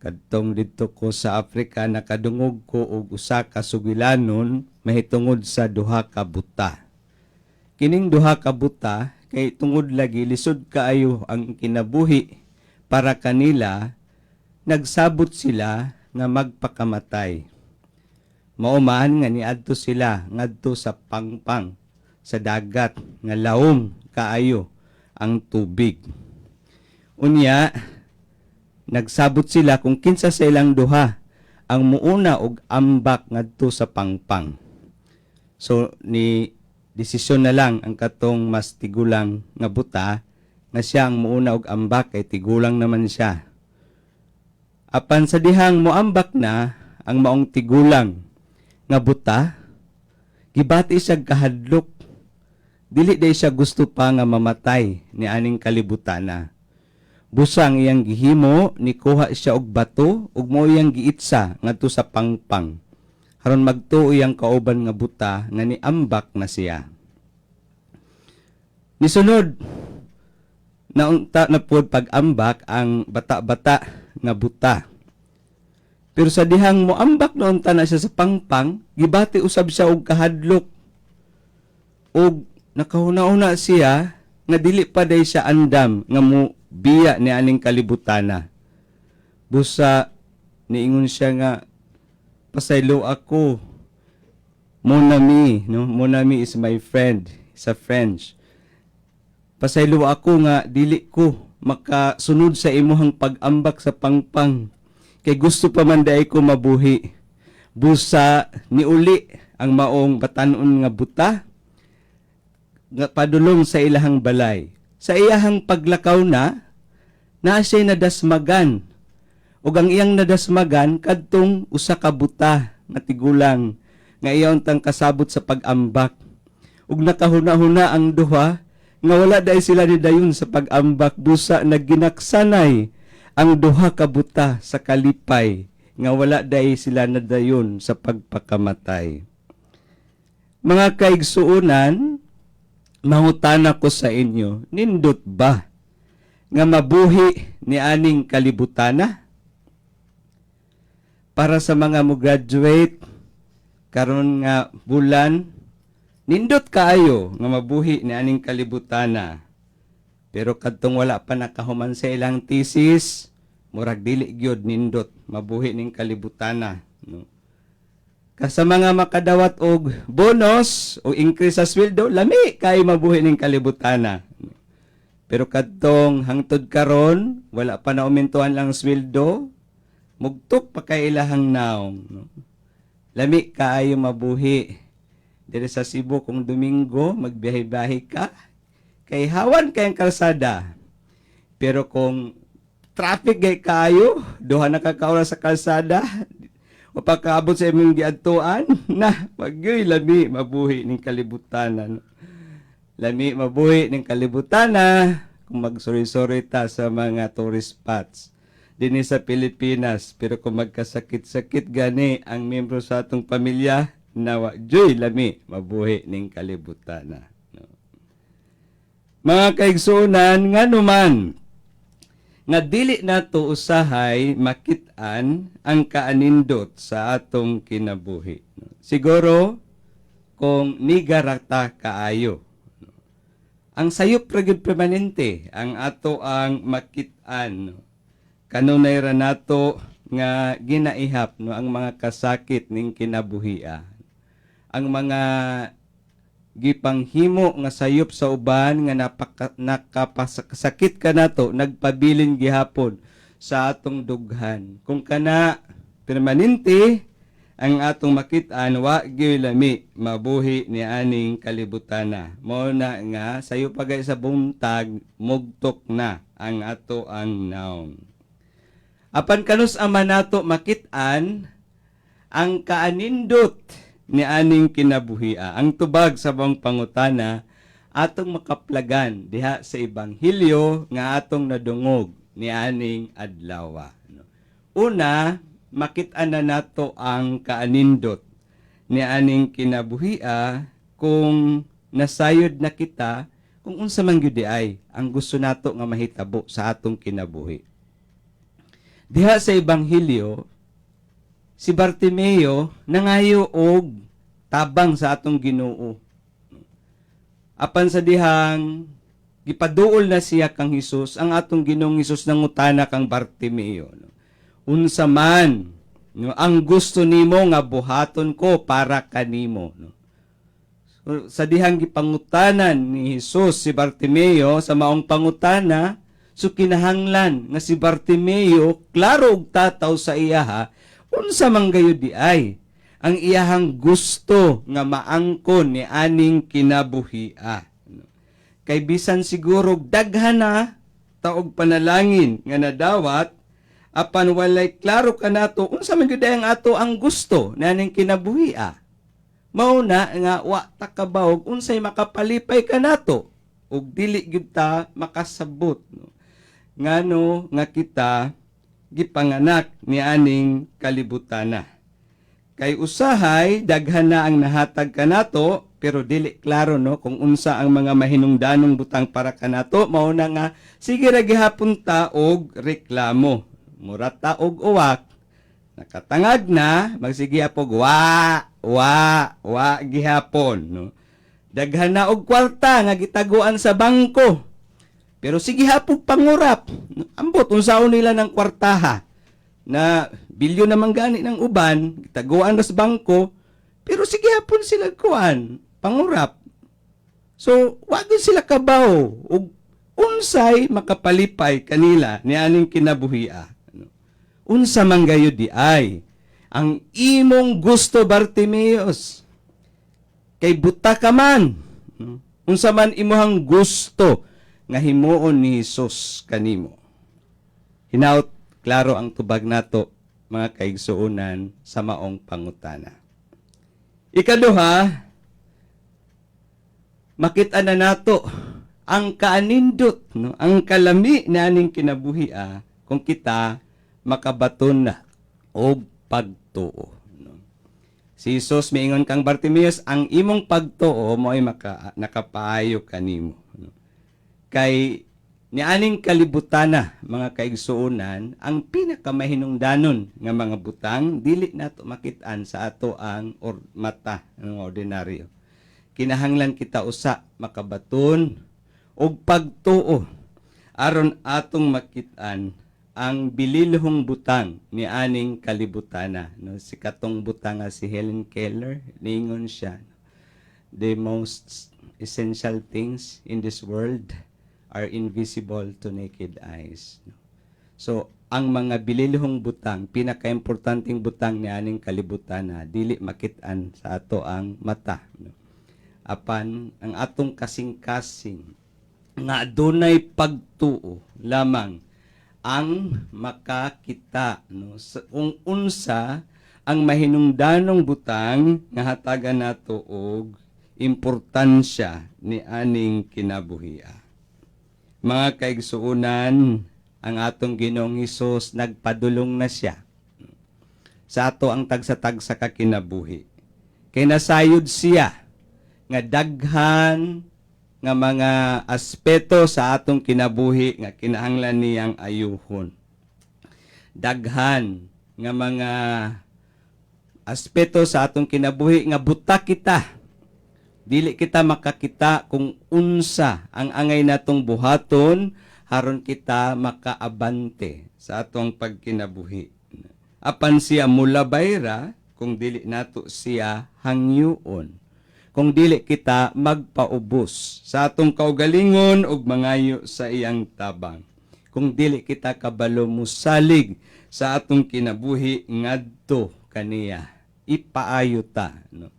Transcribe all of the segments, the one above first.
Kadtong dito ko sa Africa nakadungog ko og usa ka sugilanon mahitungod sa duha ka buta. Kining duha ka buta kay tungod lagi lisod kaayo ang kinabuhi para kanila, nagsabot sila nga magpakamatay. Mauman nga niadto sila ngadto sa pangpang sa dagat nga lawom kaayo ang tubig. Unya nagsabot sila kung kinsa sa ilang duha ang muuna og ambak ngadto sa pangpang. So ni desisyon na lang ang katong mas tigulang nga buta nga siya ang muuna og ambak kay tigulang naman siya. Apan sa dihang moambak na ang maong tigulang nga buta, gibati siya kahadlok. Dili day siya gusto pa nga mamatay ni aning kalibutana. Busang iyang gihimo, nikuha siya og bato, ug mo iyang giitsa ngadto sa pangpang. Haron magtuo iyang kauban nga buta nga niambak na siya. Nisunod, naunta na pod pag-ambak ang bata-bata nga buta. Pero sa dihang moambak naunta na siya sa pangpang, gibati usab siya og kahadlok. Og nakahuna-una siya nga dili pa day siya andam nga mo biya ni aning kalibutana. Busa niingon siya nga pasaylo ako. Mon ami, no? Mon ami is my friend sa French. Pasaylo ako nga dili ko makasunod sa imuhang pag-ambak sa pangpang. Kay gusto pa man day ko mabuhi. Busa niuli ang maong batanon nga buta nga padulong sa ilahang balay. Sa iyahang paglakaw na siya nadasmagan. Ug ang iyang nadasmagan kadtong usa ka buta nga tigulang nga iyaw tang kasabot sa pag-ambak. Ug nakahuna-huna ang duha nga wala day sila ni dayon sa pag-ambak, busa nagginaksanay ang duha ka buta sa kalipay nga wala day sila nadayon sa pagpakamatay. Mga kaigsuonan, mangutana ko sa inyo, nindot ba nga mabuhi ni aning kalibutana? Para sa mga mo graduate karon nga bulan, nindot kaayo nga mabuhi ni aning kalibutana. Pero kadtong wala pa nakahuman sa ilang thesis, murag dili gyud nindot mabuhi ning kalibutana, no? Sa mga makadawat og bonus o increase sa sweldo, lami kay mabuhi ning kalibutana. Pero kadtong hangtod karon, wala pa na umintuhan lang sweldo, mugtok pa kay ilahang naong, no? Lami kaayo mabuhi. Diri sa Cebu kung Domingo magbiyahe-biyahe ka, kay hawan kayang kalsada. Pero kung traffic gay kayo, duha na ka oras sa kalsada, o pagkaabot sa imong giadtuan, na magyoy lami mabuhi ning kalibutana, no? Lami mabuhi ning kalibutana kung magsuri-suri ta sa mga tourist spots dinhi sa Pilipinas. Pero kung magkasakit-sakit gani ang miyembro sa atong pamilya, nawa joy lami mabuhi ning kalibutana, no? Mga kaigsuonan, nga naman nga dili nato usahay makit-an ang kaanindot sa atong kinabuhi, no? Siguro kung nigarata kaayo, no? Ang sayop ra gyud permanente ang ato ang makit-an, no? Kanunay ra nato nga ginaihap, no, ang mga kasakit ning kinabuhia. Ang mga gipanghimo nga sayop sa uban nga nakapasakit ka nato, nagpabilin gihapon sa atong dughan. Kung kana permanente ang atong makit-an, wa gyud lami mabuhi ni aning kalibutana. Mao na nga sayo pagay sa buntag, mugtok na ang ato ang naong. Apan kanus ama nato makit-an ang kaanindot ni aning kinabuhia. Ang tubag sa bang pangutana atong makaplagan diha sa Ebanghelyo nga atong nadungog ni aning adlaw. Una, makit-an na nato ang kaanindot ni aning kinabuhia kung nasayod na kita kung unsa man gyud ay ang gusto nato nga mahitabo sa atong kinabuhi. Diha sa Ebanghelyo, si Bartimeo nangayo og tabang sa atong Ginoo. Apan sa dihang gipaduol na siya kang Hesus, ang atong Ginoong Hesus nangutana kang Bartimeo, no? Unsa man, no, ang gusto nimo nga buhaton ko para kanimo, no? So, sa dihang gipangutanan ni Hesus si Bartimeo sa maong pangutana, so kinahanglan nga si Bartimeo klaro og tataw sa iya, unsa man gayud di ay ang iyahang gusto nga maangkon ni aning kinabuhia. Kay bisan siguro daghan na taog panalangin nga nadawat, apan walay klaro kanato unsa man gyud ang ato ang gusto ni aning kinabuhia. Mao na nga wa ta kabaw unsay makapalipay kanato ug dili gyud ta makasabot, no? Ngano nga kita gipanganak ni aning kalibutana. Kay usahay daghan na ang nahatag kanato pero dili klaro, no, kung unsa ang mga mahinungdanong butang para kanato. Mao na nga sige ra gihapon ta og reklamo. Mura ta og uwak. Nakatangag na magsige apog wa gihapon, no. Daghan na og kwarta nga gitaguan sa bangko. Pero sige hapog pangurap. Ambot unsaon nila ng kwartaha na bilyon naman gani ng uban, taguan sa bangko, pero sige hapon sila kuan, pangurap. So, wag sila kabaw, ug unsay makapalipay kanila ni aning kinabuhia. Unsa man gayud di ay, ang imong gusto, Bartimeus, kay buta ka man, unsa man imuhang gusto, nga himuon ni Hesus kanimo. Hinaut, klaro ang tubag nato, mga kaigsuunan sa maong pangutana. Ikaduha, makita na nato ang kaanindot, no, ang kalami na aning kinabuhia kung kita makabaton na o pagtuo. No. Si Jesus miingon kang Bartimeus, ang imong pagtuo mo ay nakapaayo kanimo. No. Kay nianing kalibutana, mga kaigsuunan, ang pinakamahinungdanon nga mga butang, dili nato makitaan sa ato ang mata ng ordinaryo. Kinahanglan kita usa makabaton og pagtuo aron atong makitaan ang bililhong butang ni aning kalibutana. No, si katong butang nga si Helen Keller, ningon siya, the most essential things in this world are invisible to naked eyes. So, ang mga bililhong butang, pinaka-importanting butang ni aning kalibutan na dili makitaan sa ato ang mata. Apan, ang atong kasing-kasing nga adunay pagtuo lamang ang makakita, no, kung unsa ang mahinungdanong butang nga hatagan nato og importansya ni aning kinabuhia. Mga kaigsuunan, ang atong Ginoong Hesus nagpadulong na siya sa ato ang tagsa-tagsa ka kinabuhi. Kay nasayod siya nga daghan nga mga aspeto sa atong kinabuhi nga kinahanglan niyang ayuhon. Daghan nga mga aspeto sa atong kinabuhi nga buta kita. Dili kita makakita kung unsa ang angay natong buhaton haron kita makaabante sa atong pagkinabuhi. Apan siya mulabayra kung dili nato siya hangyoon. Kung dili kita magpaubos sa atong kaugalingon ug mangayo sa iyang tabang. Kung dili kita kabalo musalig sa atong kinabuhi ngadto kaniya. Ipaayo ta, no?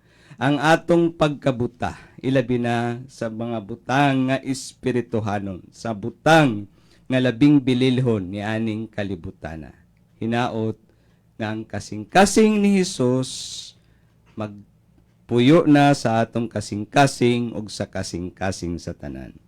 Ang atong pagkabuta, ilabi na sa mga butang nga espirituhanon, sa butang nga labing bililhon ni aning kalibutana. Hinaot nga ang kasing-kasing ni Hesus magpuyo na sa atong kasing-kasing ug sa kasing-kasing sa tanan.